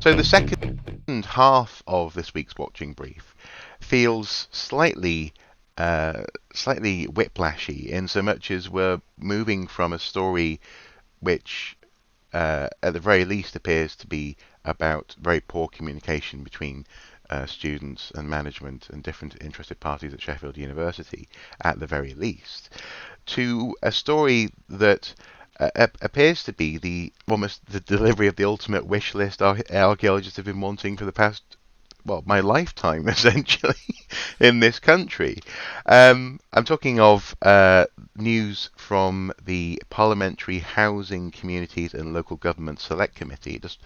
So the second half of this week's watching brief feels slightly whiplashy in so much as we're moving from a story which, at the very least, appears to be about very poor communication between students and management and different interested parties at Sheffield University, at the very least, to a story that appears to be almost the delivery of the ultimate wish list archaeologists have been wanting for the past, well, my lifetime essentially in this country. I'm talking of news from the Parliamentary Housing, Communities and Local Government Select Committee. It just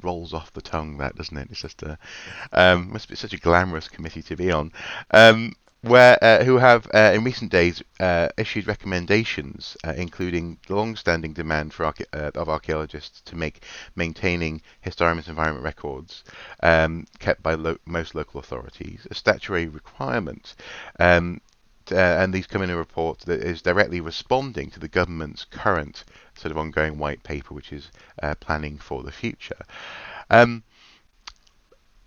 rolls off the tongue, that, doesn't it? It's just must be such a glamorous committee to be on. Who have in recent days issued recommendations, including the long-standing demand of archaeologists to make maintaining historic environment records kept by most local authorities a statutory requirement. And these come in a report that is directly responding to the government's current sort of ongoing white paper, which is planning for the future.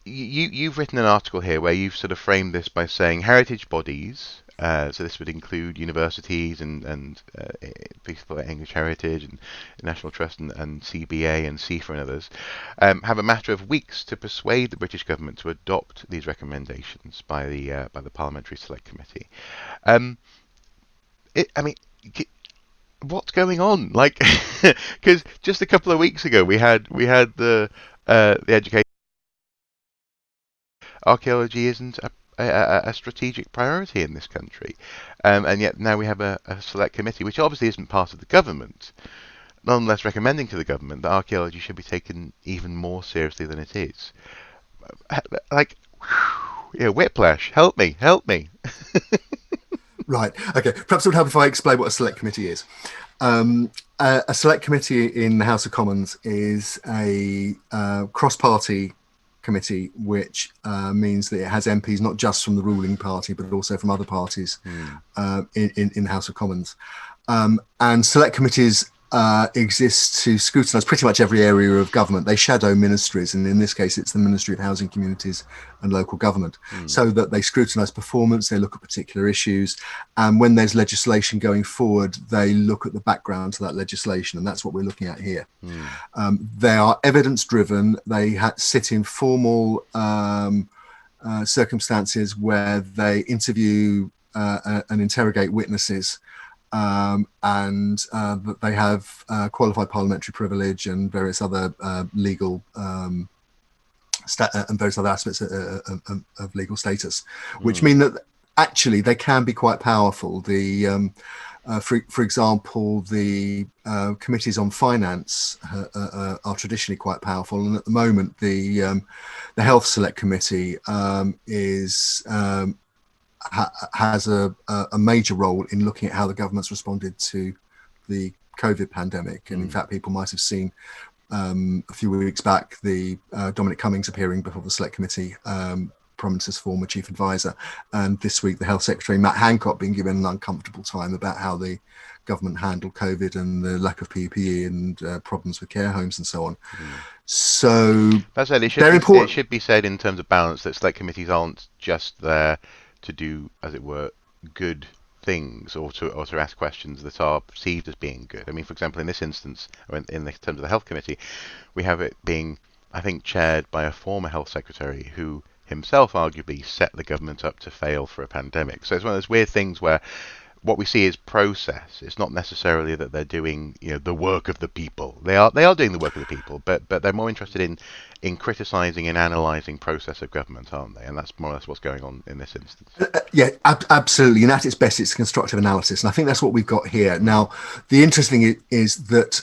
You've written an article here where you've sort of framed this by saying heritage bodies, so this would include universities and people like English Heritage and National Trust and CBA and CIFA and others, have a matter of weeks to persuade the British government to adopt these recommendations by the Parliamentary Select Committee. I mean, what's going on? Like, because just a couple of weeks ago we had the education. Archaeology isn't a strategic priority in this country, and yet now we have a select committee, which obviously isn't part of the government, nonetheless recommending to the government that archaeology should be taken even more seriously than it is. Like, yeah, whiplash. Help me, help me. Right. Okay. Perhaps it would help if I explain what a select committee is. A select committee in the House of Commons is a cross-party committee, which means that it has MPs not just from the ruling party but also from other parties in the House of Commons. And select committees exist to scrutinise pretty much every area of government. They shadow ministries, and in this case it's the Ministry of Housing, Communities and Local Government, so that they scrutinise performance, they look at particular issues, and when there's legislation going forward they look at the background to that legislation, and that's what we're looking at here. They are evidence driven. They sit in formal circumstances where they interview and interrogate witnesses, and they have qualified parliamentary privilege and various other legal and various other aspects of legal status, which mean that actually they can be quite powerful. For example, the committees on finance are traditionally quite powerful, and at the moment the Health Select Committee has a major role in looking at how the government's responded to the COVID pandemic. And in fact, people might have seen a few weeks back the Dominic Cummings appearing before the Select Committee, Prominence's former chief advisor, and this week the Health Secretary Matt Hancock being given an uncomfortable time about how the government handled COVID and the lack of PPE and problems with care homes and so on. So that's it. It should be said in terms of balance that select committees aren't just there to do, as it were, good things or to ask questions that are perceived as being good. I mean, for example, in this instance, or in terms of the Health Committee, we have it being, I think, chaired by a former Health Secretary who himself arguably set the government up to fail for a pandemic. So it's one of those weird things where what we see is process. It's not necessarily that they're doing, the work of the people. They are doing the work of the people, but they're more interested in criticising and analysing process of government, aren't they? And that's more or less what's going on in this instance. Yeah, absolutely. And at its best, it's constructive analysis, and I think that's what we've got here. Now, the interesting thing is that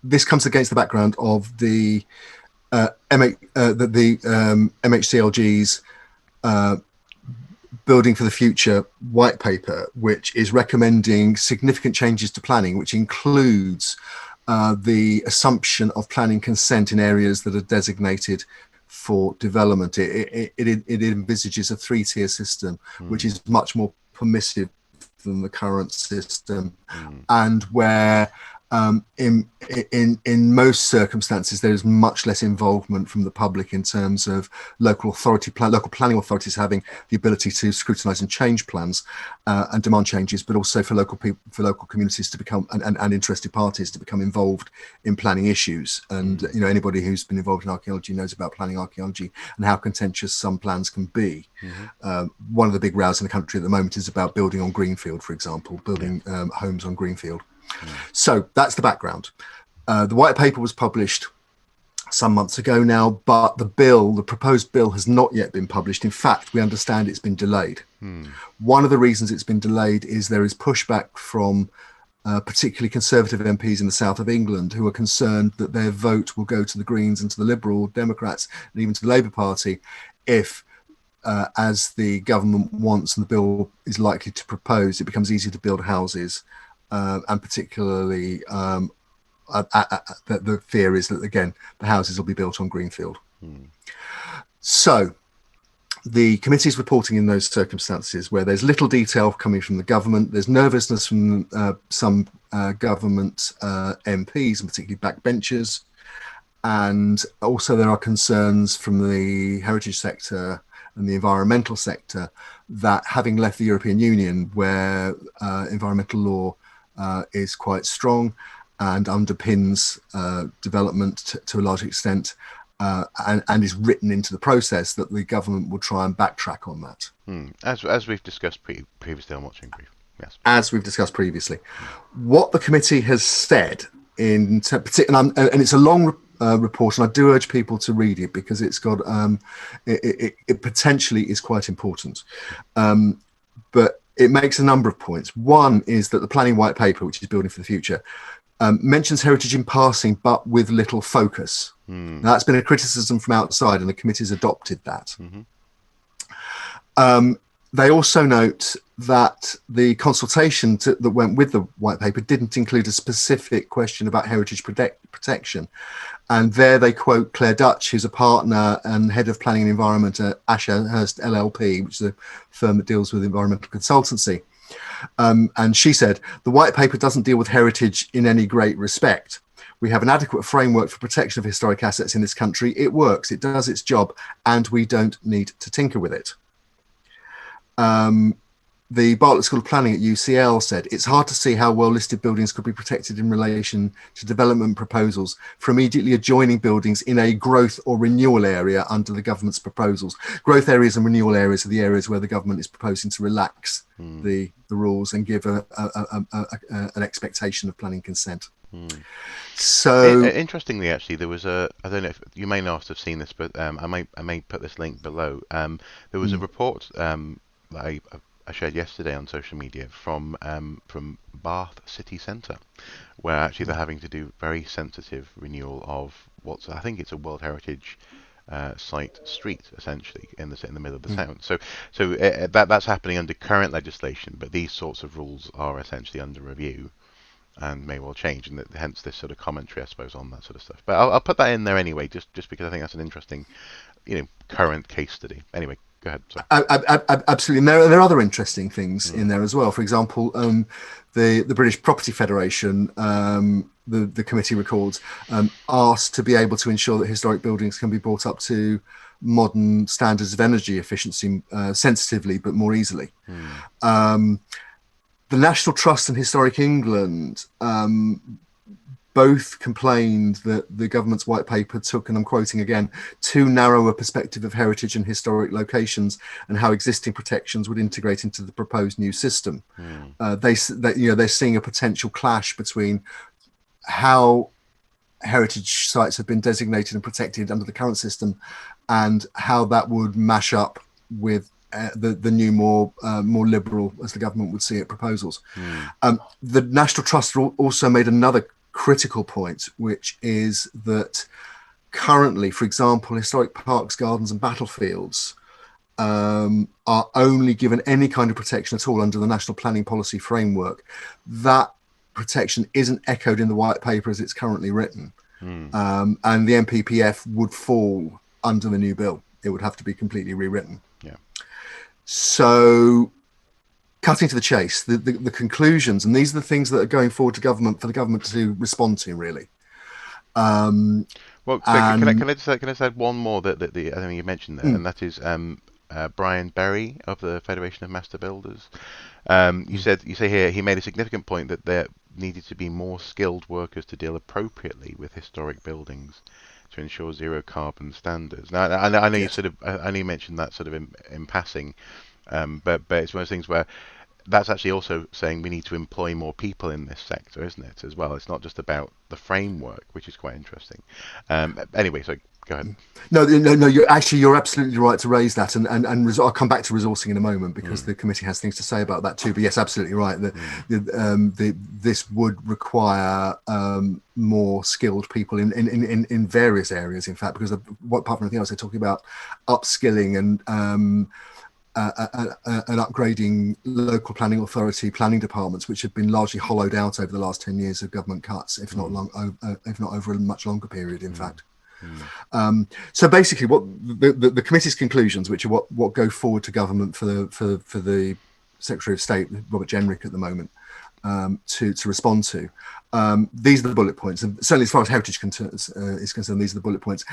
this comes against the background of the MHCLG's Building for the Future white paper, which is recommending significant changes to planning, which includes the assumption of planning consent in areas that are designated for development. It envisages a three-tier system, which is much more permissive than the current system, and where in most circumstances, there is much less involvement from the public in terms of local planning authorities having the ability to scrutinise and change plans and demand changes, but also for local communities to become and interested parties to become involved in planning issues. And anybody who's been involved in archaeology knows about planning archaeology and how contentious some plans can be. One of the big rows in the country at the moment is about building on greenfield, for example, building homes on greenfield. So that's the background. The white paper was published some months ago now, but the proposed bill has not yet been published. In fact, we understand it's been delayed. One of the reasons it's been delayed is there is pushback from particularly Conservative MPs in the south of England who are concerned that their vote will go to the Greens and to the Liberal Democrats and even to the Labour Party if as the government wants and the bill is likely to propose, it becomes easier to build houses. And particularly, the fear is that, again, the houses will be built on greenfield. So the committee is reporting in those circumstances where there's little detail coming from the government. There's nervousness from some government MPs, and particularly backbenchers. And also there are concerns from the heritage sector and the environmental sector that having left the European Union, where environmental law is quite strong and underpins development to a large extent and is written into the process, that the government will try and backtrack on that. As we've discussed previously on Watching Brief. Yes. As we've discussed previously. What the committee has said, and it's a long report, and I do urge people to read it because it's got it potentially is quite important. But it makes a number of points. One is that the planning white paper, which is Building for the Future, mentions heritage in passing, but with little focus. Now, that's been a criticism from outside, and the committee's adopted that. They also note that the consultation that went with the white paper didn't include a specific question about heritage protection. And there they quote Claire Dutch, who's a partner and head of planning and environment at Ashurst LLP, which is a firm that deals with environmental consultancy. And she said, the white paper doesn't deal with heritage in any great respect. We have an adequate framework for protection of historic assets in this country. It works, it does its job, and we don't need to tinker with it. The Bartlett School of Planning at UCL said, it's hard to see how well listed buildings could be protected in relation to development proposals for immediately adjoining buildings in a growth or renewal area under the government's proposals. Growth areas and renewal areas are the areas where the government is proposing to relax the rules and give an expectation of planning consent. So interestingly, actually, there was I don't know if you may not have seen this, but I may put this link below. There was a report that I shared yesterday on social media from Bath City Centre, where actually they're having to do very sensitive renewal of I think it's a World Heritage site street, essentially in the middle of the town. So that's happening under current legislation, but these sorts of rules are essentially under review and may well change, and hence this sort of commentary, I suppose, on that sort of stuff. But I'll put that in there anyway, just because I think that's an interesting, current case study. Anyway. Go ahead. Sorry. Absolutely. And there are other interesting things in there as well. For example, the British Property Federation, the committee records, asked to be able to ensure that historic buildings can be brought up to modern standards of energy efficiency sensitively, but more easily. The National Trust and Historic England both complained that the government's white paper took, and I'm quoting again, too narrow a perspective of heritage and historic locations and how existing protections would integrate into the proposed new system. They're seeing a potential clash between how heritage sites have been designated and protected under the current system and how that would mash up with the new, more liberal, as the government would see it, proposals. The National Trust also made another critical point, which is that currently, for example, historic parks, gardens and battlefields are only given any kind of protection at all under the National Planning Policy Framework. That protection isn't echoed in the white paper as it's currently written. And the NPPF would fall under the new bill. It would have to be completely rewritten. So cutting to the chase, the conclusions, and these are the things that are going forward to government for the government to respond to, really. Well, so And can I just add one more that I think you mentioned there, mm, and that is Brian Berry of the Federation of Master Builders. mm, You say here he made a significant point that there needed to be more skilled workers to deal appropriately with historic buildings to ensure zero carbon standards. Now, I know you yes. sort of I know you mentioned that sort of in passing, but it's one of those things where that's actually also saying we need to employ more people in this sector, isn't it? As well, it's not just about the framework, which is quite interesting. Anyway, so go ahead. No. You're absolutely right to raise that, and I'll come back to resourcing in a moment because Mm, the committee has things to say about that too. But yes, absolutely right. mm, This would require more skilled people in various areas. In fact, because apart from anything else, they're talking about upskilling and upgrading local planning authority planning departments, which have been largely hollowed out over the last 10 years of government cuts, if not mm, if not over a much longer period, in mm, fact. mm, So basically, what the committee's conclusions, which are what go forward to government for the Secretary of State Robert Jenrick at the moment, to respond to. These are the bullet points, and certainly as far as heritage is concerned, these are the bullet points.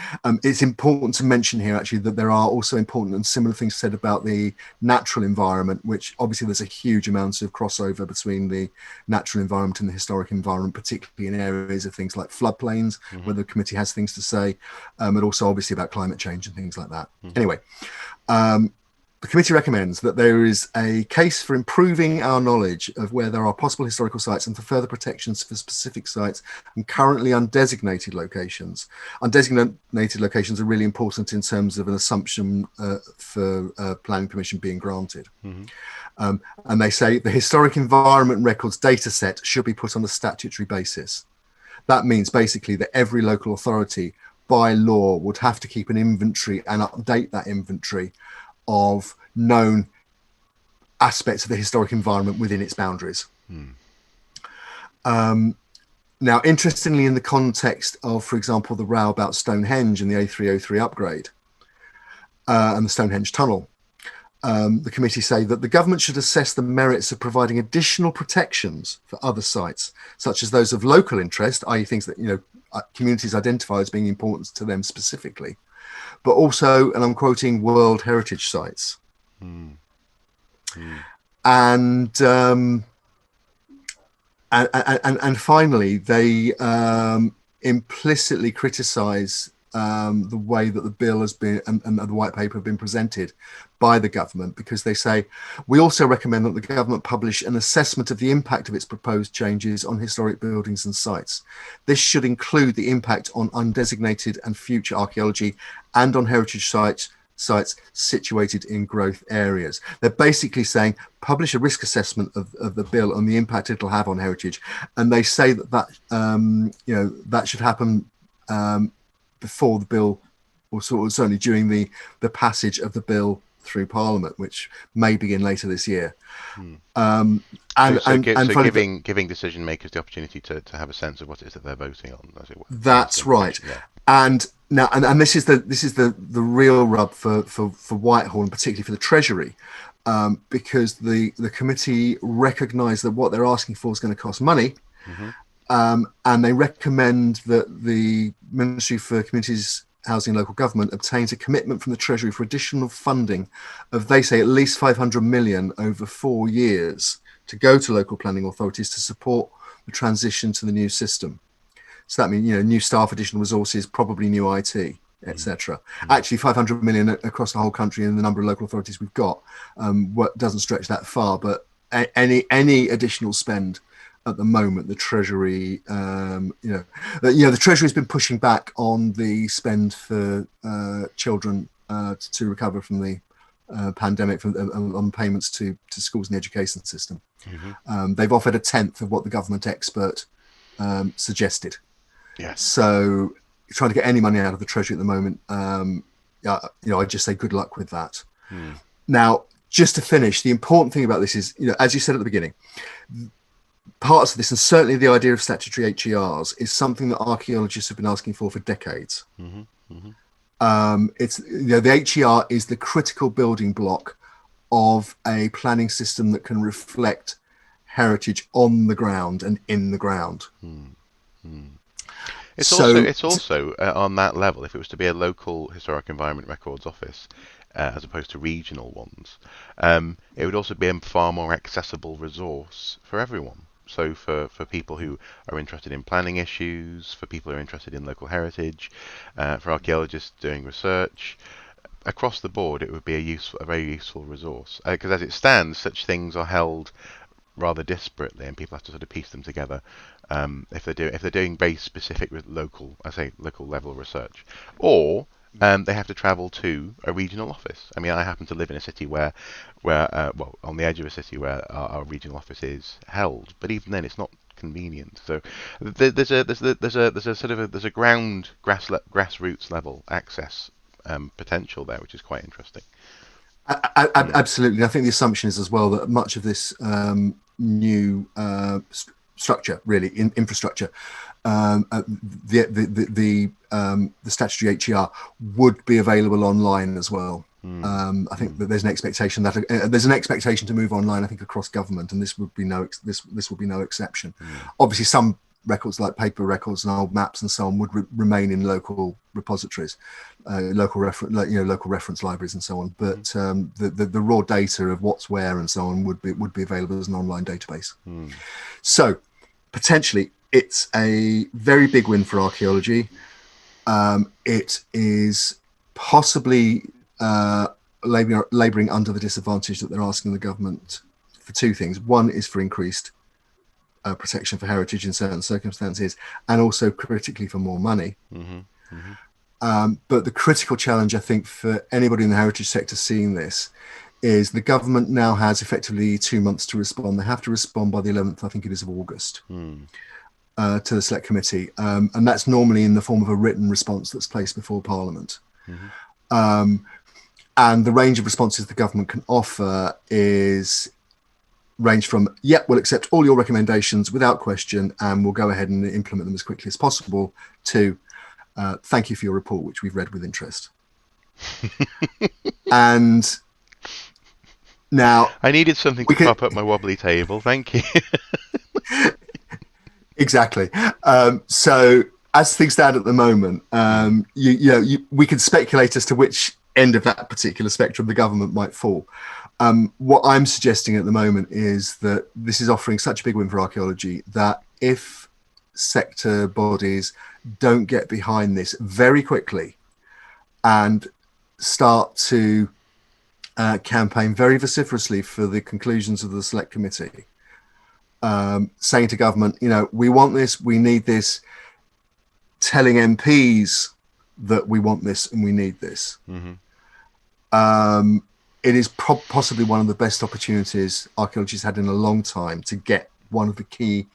It's important to mention here actually that there are also important and similar things said about the natural environment, which obviously there's a huge amount of crossover between the natural environment and the historic environment, particularly in areas of things like floodplains, mm-hmm, where the committee has things to say, but also obviously about climate change and things like that. mm-hmm, Anyway, the committee recommends that there is a case for improving our knowledge of where there are possible historical sites and for further protections for specific sites and currently undesignated locations. Undesignated locations are really important in terms of an assumption for planning permission being granted. mm-hmm, And they say the historic environment records data set should be put on a statutory basis. That means basically that every local authority by law would have to keep an inventory and update that inventory of known aspects of the historic environment within its boundaries. mm, Now, interestingly, in the context of, for example, the row about Stonehenge and the A303 upgrade and the Stonehenge tunnel, the committee say that the government should assess the merits of providing additional protections for other sites, such as those of local interest, i.e. things that communities identify as being important to them specifically, but also, and I'm quoting, World Heritage sites. mm, mm, And finally, they implicitly criticise the way that the bill has been and the white paper have been presented by the government, because they say we also recommend that the government publish an assessment of the impact of its proposed changes on historic buildings and sites. This should include the impact on undesignated and future archaeology and on heritage sites situated in growth areas. They're basically saying publish a risk assessment of the bill and the impact it'll have on heritage, and they say that that should happen before the bill, or certainly during the passage of the bill through Parliament, which may begin later this year. mm. And finally, Giving decision makers the opportunity to have a sense of what it is that they're voting on, as it were. that's right. Yeah. And now, and this is the real rub for Whitehall, and particularly for the Treasury, because the committee recognise that what they're asking for is going to cost money, Mm-hmm. and they recommend that the Ministry for Communities, Housing and Local Government obtains a commitment from the Treasury for additional funding of, they say, at least 500 million over 4 years to go to local planning authorities to support the transition to the new system. So that means, new staff, additional resources, probably new IT, etc. Mm-hmm. Actually, 500 million across the whole country and the number of local authorities we've got doesn't stretch that far. But any additional spend at the moment, the Treasury, the Treasury has been pushing back on the spend for children to recover from the pandemic, on payments to schools and the education system. Mm-hmm. They've offered a tenth of what the government expert suggested. Yeah. So trying to get any money out of the Treasury at the moment, I just say good luck with that. Mm. Now, just to finish, the important thing about this is, as you said at the beginning, parts of this, and certainly the idea of statutory HERs, is something that archaeologists have been asking for decades. Mm-hmm. Mm-hmm. It's the HER is the critical building block of a planning system that can reflect heritage on the ground and in the ground. It's also on that level. If it was to be a local historic environment records office, as opposed to regional ones, it would also be a far more accessible resource for everyone. So for people who are interested in planning issues, for people who are interested in local heritage, for archaeologists doing research, across the board, it would be a very useful resource. Because as it stands, such things are held rather disparately, and people have to sort of piece them together. If they're doing very specific local, local level research, or they have to travel to a regional office. I mean, I happen to live in a city where on the edge of a city where our regional office is held, but even then, it's not convenient. So there's a grassroots level access potential there, which is quite interesting. Absolutely. I think the assumption is as well that much of this new structure, really infrastructure, the statutory HER would be available online as well. I think that there's an expectation to move online. I think across government, and this would be no exception. Obviously, some records like paper records and old maps and so on would remain in local repositories, local reference libraries and so on. But the raw data of what's where and so on would be available as an online database. So potentially, it's a very big win for archaeology. It is possibly labouring under the disadvantage that they're asking the government for two things. One is for increased protection for heritage in certain circumstances, and also critically for more money. But the critical challenge, I think, for anybody in the heritage sector seeing this is the government now has effectively 2 months to respond. They have to respond by the 11th, I think it is, of August, to the Select Committee. And that's normally in the form of a written response that's placed before Parliament. And the range of responses the government can offer range from, we'll accept all your recommendations without question and we'll go ahead and implement them as quickly as possible, to thank you for your report, which we've read with interest. And now I needed something to prop up my wobbly table. Thank you. Exactly. So as things stand at the moment, we can speculate as to which end of that particular spectrum the government might fall. What I'm suggesting at the moment is that this is offering such a big win for archaeology that if sector bodies don't get behind this very quickly and start to campaign very vociferously for the conclusions of the Select Committee, saying to government, we want this, we need this, telling MPs that we want this and we need this. It is possibly one of the best opportunities archaeology's had in a long time to get one of the key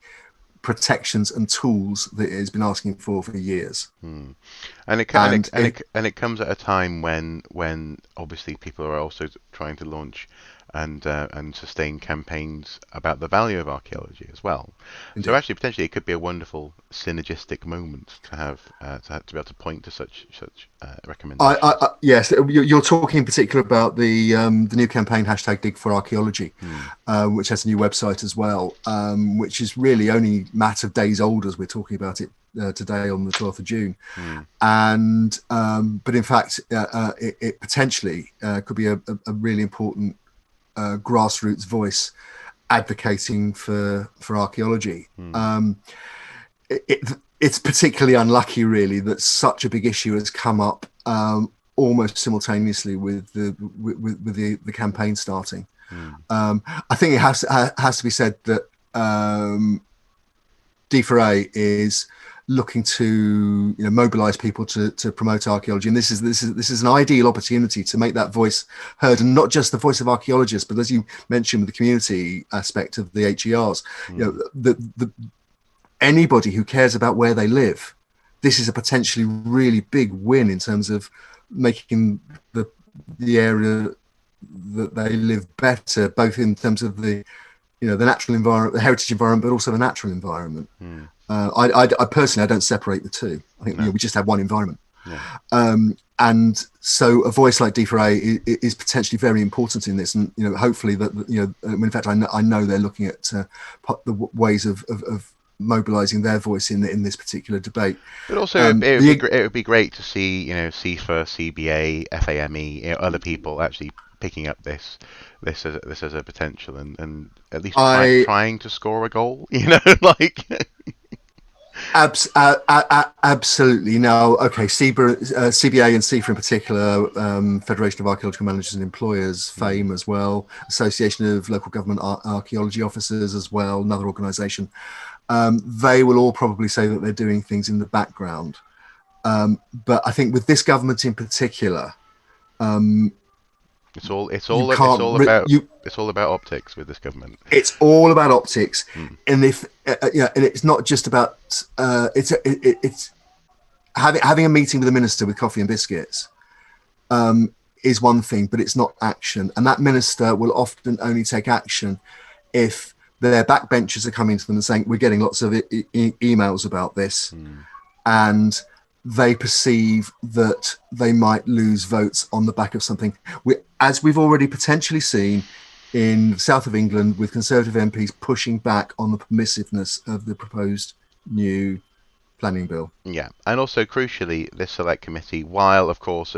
protections and tools that it has been asking for years. And it comes at a time when obviously people are also trying to launch and sustain campaigns about the value of archaeology as well. Indeed. So actually, potentially, it could be a wonderful synergistic moment to have to be able to point to such recommendations. Yes, you're talking in particular about the new campaign #DigForArchaeology, which has a new website as well, which is really only a matter of days old as we're talking about it today on the 12th of June. And but in fact, it potentially could be a really important grassroots voice advocating for archaeology. It's particularly unlucky, really, that such a big issue has come up almost simultaneously with the campaign starting. I think it has to be said that D4A is looking to mobilize people to promote archaeology, and this is an ideal opportunity to make that voice heard, and not just the voice of archaeologists, but as you mentioned, with the community aspect of the HERs, anybody who cares about where they live. This is a potentially really big win in terms of making the area that they live better, both in terms of the natural environment, the heritage environment, but also the natural environment. I personally, I don't separate the two. I think we just have one environment. Yeah. And so a voice like D4A is potentially very important in this, and hopefully that in fact I know they're looking at the ways of mobilising their voice in this particular debate. But also, it would be great to see CIFA, CBA, FAME, other people actually picking up this as a potential and at least trying to score a goal. Like. Absolutely. Now, okay, CBA and CIFA in particular, Federation of Archaeological Managers and Employers, FAME as well, Association of Local Government Archaeology Officers as well, another organisation. They will all probably say that they're doing things in the background. But I think with this government in particular, it's all about optics with this government. It's all about optics, and and it's not just about it's having a meeting with a minister with coffee and biscuits is one thing, but it's not action. And that minister will often only take action if their backbenchers are coming to them and saying, "We're getting lots of emails about this," and they perceive that they might lose votes on the back of something. As we've already potentially seen in the south of England with Conservative MPs pushing back on the permissiveness of the proposed new planning bill. Yeah, and also crucially, this select committee, while of course,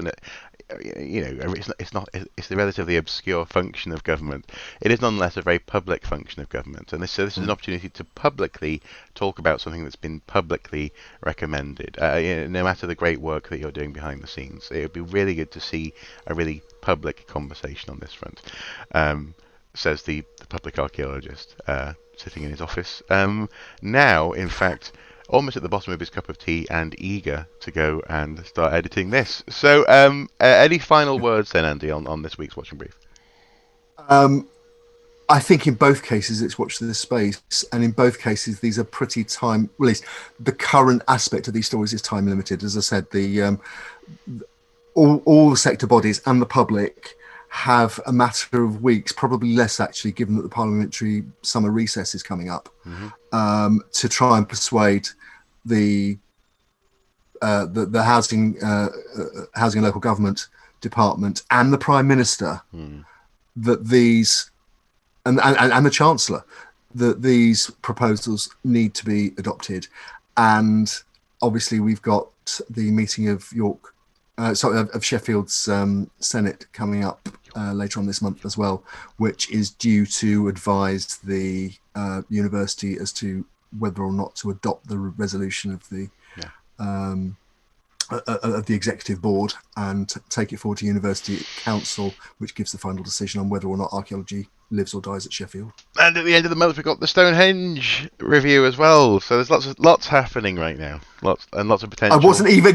it's the relatively obscure function of government, it is nonetheless a very public function of government, and this is an opportunity to publicly talk about something that's been publicly recommended. No matter the great work that you're doing behind the scenes, it would be really good to see a really public conversation on this front. Says the public archaeologist sitting in his office. Now, in fact, almost at the bottom of his cup of tea and eager to go and start editing this. So, any final words then, Andy, on this week's Watching Brief? I think in both cases it's watch this space, and in both cases these are pretty time. Well, at least the current aspect of these stories is time limited. As I said, all the sector bodies and the public have a matter of weeks, probably less actually, given that the parliamentary summer recess is coming up, to try and persuade the housing and local government department and the Prime Minister that these and the Chancellor that these proposals need to be adopted. And obviously we've got the meeting of of Sheffield's Senate coming up later on this month as well, which is due to advise the university as to whether or not to adopt the resolution of the executive board and take it forward to University Council, which gives the final decision on whether or not archaeology lives or dies at Sheffield. And at the end of the month, we've got the Stonehenge review as well. So there's lots happening right now, lots of potential. I wasn't even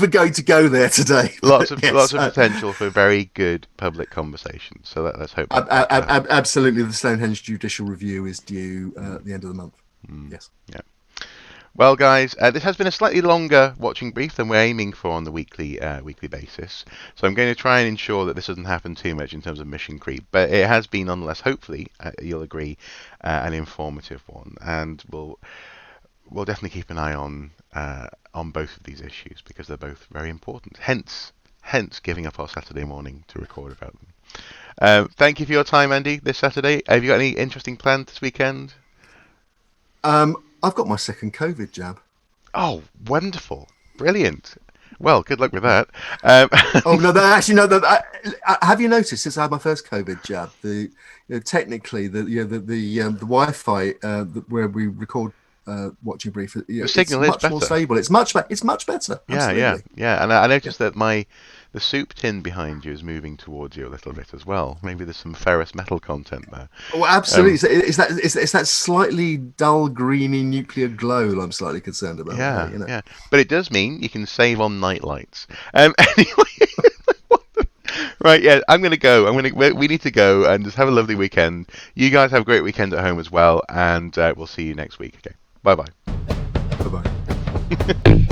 going to go there today. Lots of potential for very good public conversation. So let's hope. Absolutely, the Stonehenge judicial review is due at the end of the month. Yes. Yeah. Well, guys, this has been a slightly longer watching brief than we're aiming for on the weekly basis. So I'm going to try and ensure that this doesn't happen too much in terms of mission creep. But it has been, nonetheless, hopefully, you'll agree, an informative one. And we'll definitely keep an eye on both of these issues because they're both very important. Hence giving up our Saturday morning to record about them. Thank you for your time, Andy, this Saturday. Have you got any interesting plans this weekend? I've got my second COVID jab. Oh, wonderful. Brilliant. Well, good luck with that. Oh, no, have you noticed since I had my first COVID jab, technically the Wi-Fi where we record watching brief, the signal is much better. More stable. It's much better. Yeah. And I noticed that the soup tin behind you is moving towards you a little bit as well. Maybe there's some ferrous metal content there. Oh, absolutely. It's that slightly dull greeny nuclear glow I'm slightly concerned about. Yeah. But it does mean you can save on night lights. Anyway. Right, yeah, I'm going to go. We need to go and just have a lovely weekend. You guys have a great weekend at home as well, and we'll see you next week. Okay, bye-bye. Bye-bye.